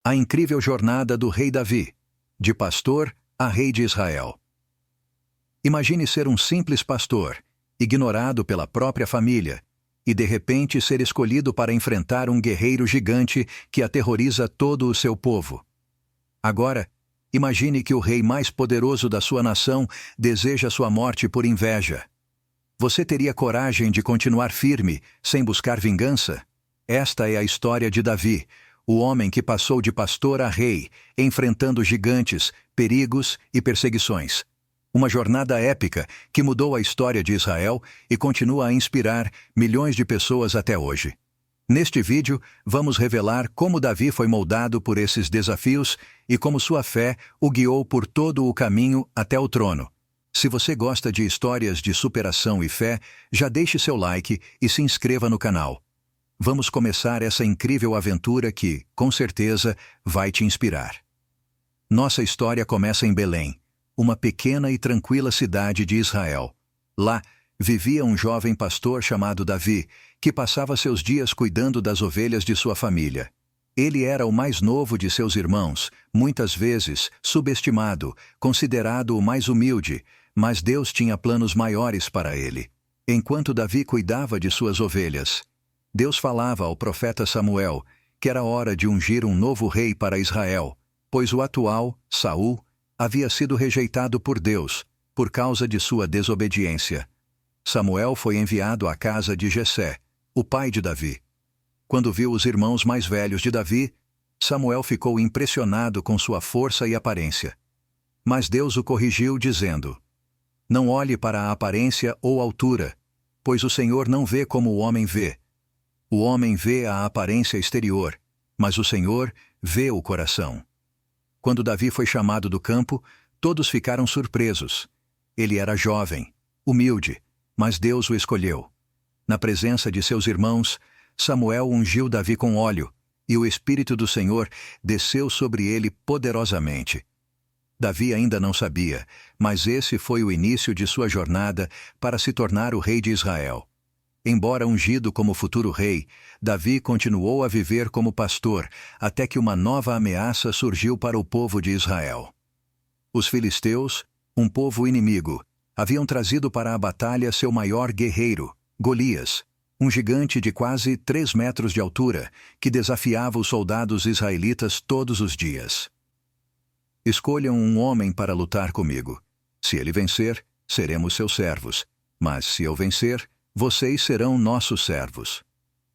A incrível jornada do rei Davi, de pastor a rei de Israel. Imagine ser um simples pastor, ignorado pela própria família, e de repente ser escolhido para enfrentar um guerreiro gigante que aterroriza todo o seu povo. Agora, imagine que o rei mais poderoso da sua nação deseja sua morte por inveja. Você teria coragem de continuar firme, sem buscar vingança? Esta é a história de Davi, o homem que passou de pastor a rei, enfrentando gigantes, perigos e perseguições. Uma jornada épica que mudou a história de Israel e continua a inspirar milhões de pessoas até hoje. Neste vídeo, vamos revelar como Davi foi moldado por esses desafios e como sua fé o guiou por todo o caminho até o trono. Se você gosta de histórias de superação e fé, já deixe seu like e se inscreva no canal. Vamos começar essa incrível aventura que, com certeza, vai te inspirar. Nossa história começa em Belém, uma pequena e tranquila cidade de Israel. Lá, vivia um jovem pastor chamado Davi, que passava seus dias cuidando das ovelhas de sua família. Ele era o mais novo de seus irmãos, muitas vezes subestimado, considerado o mais humilde, mas Deus tinha planos maiores para ele. Enquanto Davi cuidava de suas ovelhas, Deus falava ao profeta Samuel que era hora de ungir um novo rei para Israel, pois o atual, Saul, havia sido rejeitado por Deus, por causa de sua desobediência. Samuel foi enviado à casa de Jessé, o pai de Davi. Quando viu os irmãos mais velhos de Davi, Samuel ficou impressionado com sua força e aparência. Mas Deus o corrigiu dizendo: "Não olhe para a aparência ou altura, pois o Senhor não vê como o homem vê. O homem vê a aparência exterior, mas o Senhor vê o coração." Quando Davi foi chamado do campo, todos ficaram surpresos. Ele era jovem, humilde, mas Deus o escolheu. Na presença de seus irmãos, Samuel ungiu Davi com óleo, e o Espírito do Senhor desceu sobre ele poderosamente. Davi ainda não sabia, mas esse foi o início de sua jornada para se tornar o rei de Israel. Embora ungido como futuro rei, Davi continuou a viver como pastor, até que uma nova ameaça surgiu para o povo de Israel. Os filisteus, um povo inimigo, haviam trazido para a batalha seu maior guerreiro, Golias, um gigante de quase 3 metros de altura, que desafiava os soldados israelitas todos os dias. "Escolham um homem para lutar comigo. Se ele vencer, seremos seus servos, mas se eu vencer, vocês serão nossos servos."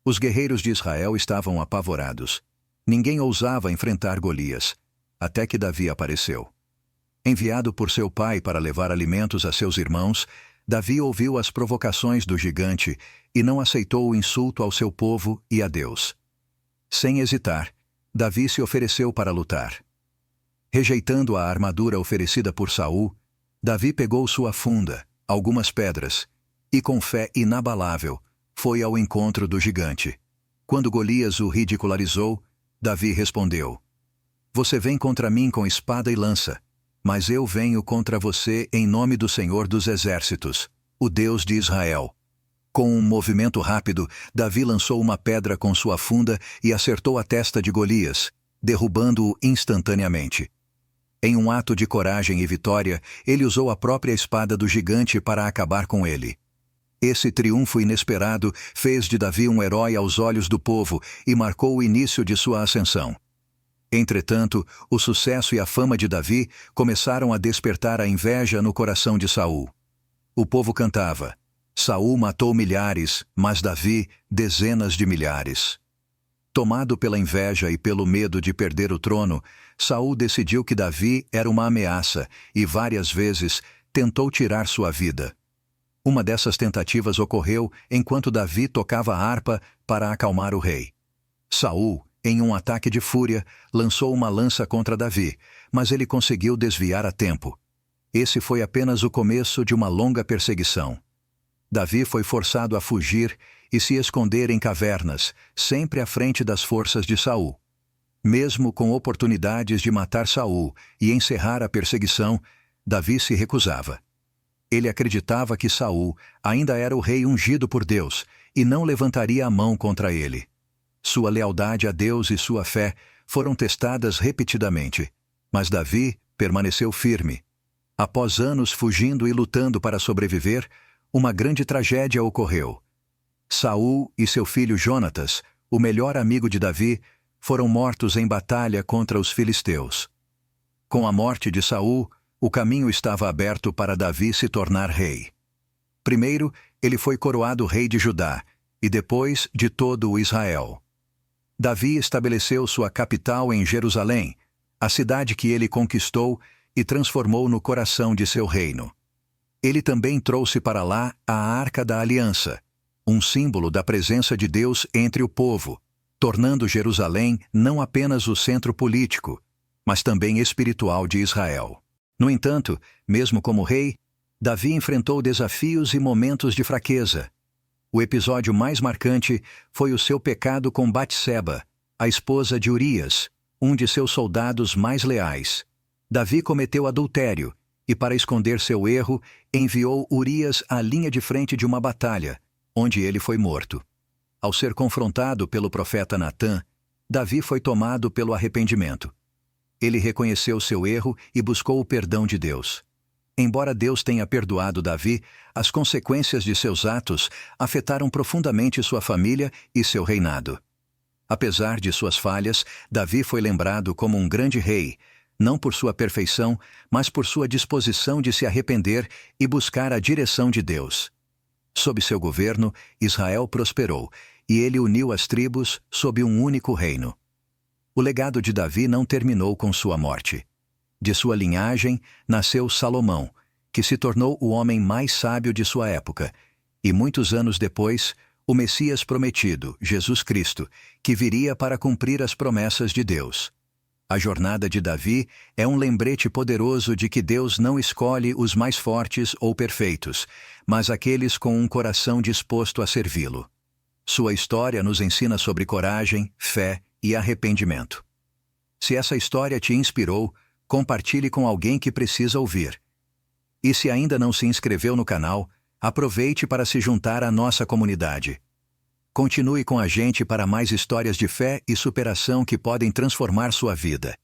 Os guerreiros de Israel estavam apavorados. Ninguém ousava enfrentar Golias, até que Davi apareceu. Enviado por seu pai para levar alimentos a seus irmãos, Davi ouviu as provocações do gigante e não aceitou o insulto ao seu povo e a Deus. Sem hesitar, Davi se ofereceu para lutar. Rejeitando a armadura oferecida por Saul, Davi pegou sua funda, algumas pedras, e com fé inabalável, foi ao encontro do gigante. Quando Golias o ridicularizou, Davi respondeu: "Você vem contra mim com espada e lança, mas eu venho contra você em nome do Senhor dos Exércitos, o Deus de Israel." Com um movimento rápido, Davi lançou uma pedra com sua funda e acertou a testa de Golias, derrubando-o instantaneamente. Em um ato de coragem e vitória, ele usou a própria espada do gigante para acabar com ele. Esse triunfo inesperado fez de Davi um herói aos olhos do povo e marcou o início de sua ascensão. Entretanto, o sucesso e a fama de Davi começaram a despertar a inveja no coração de Saul. O povo cantava: "Saul matou milhares, mas Davi, dezenas de milhares." Tomado pela inveja e pelo medo de perder o trono, Saul decidiu que Davi era uma ameaça e várias vezes tentou tirar sua vida. Uma dessas tentativas ocorreu enquanto Davi tocava a harpa para acalmar o rei. Saul, em um ataque de fúria, lançou uma lança contra Davi, mas ele conseguiu desviar a tempo. Esse foi apenas o começo de uma longa perseguição. Davi foi forçado a fugir e se esconder em cavernas, sempre à frente das forças de Saul. Mesmo com oportunidades de matar Saul e encerrar a perseguição, Davi se recusava. Ele acreditava que Saul ainda era o rei ungido por Deus e não levantaria a mão contra ele. Sua lealdade a Deus e sua fé foram testadas repetidamente, mas Davi permaneceu firme. Após anos fugindo e lutando para sobreviver, uma grande tragédia ocorreu. Saul e seu filho Jonatas, o melhor amigo de Davi, foram mortos em batalha contra os filisteus. Com a morte de Saul, o caminho estava aberto para Davi se tornar rei. Primeiro, ele foi coroado rei de Judá, e depois de todo o Israel. Davi estabeleceu sua capital em Jerusalém, a cidade que ele conquistou e transformou no coração de seu reino. Ele também trouxe para lá a Arca da Aliança, um símbolo da presença de Deus entre o povo, tornando Jerusalém não apenas o centro político, mas também espiritual de Israel. No entanto, mesmo como rei, Davi enfrentou desafios e momentos de fraqueza. O episódio mais marcante foi o seu pecado com Batseba, a esposa de Urias, um de seus soldados mais leais. Davi cometeu adultério e, para esconder seu erro, enviou Urias à linha de frente de uma batalha, onde ele foi morto. Ao ser confrontado pelo profeta Natã, Davi foi tomado pelo arrependimento. Ele reconheceu seu erro e buscou o perdão de Deus. Embora Deus tenha perdoado Davi, as consequências de seus atos afetaram profundamente sua família e seu reinado. Apesar de suas falhas, Davi foi lembrado como um grande rei, não por sua perfeição, mas por sua disposição de se arrepender e buscar a direção de Deus. Sob seu governo, Israel prosperou, e ele uniu as tribos sob um único reino. O legado de Davi não terminou com sua morte. De sua linhagem nasceu Salomão, que se tornou o homem mais sábio de sua época, e muitos anos depois, o Messias prometido, Jesus Cristo, que viria para cumprir as promessas de Deus. A jornada de Davi é um lembrete poderoso de que Deus não escolhe os mais fortes ou perfeitos, mas aqueles com um coração disposto a servi-lo. Sua história nos ensina sobre coragem, fé e arrependimento. Se essa história te inspirou, compartilhe com alguém que precisa ouvir. E se ainda não se inscreveu no canal, aproveite para se juntar à nossa comunidade. Continue com a gente para mais histórias de fé e superação que podem transformar sua vida.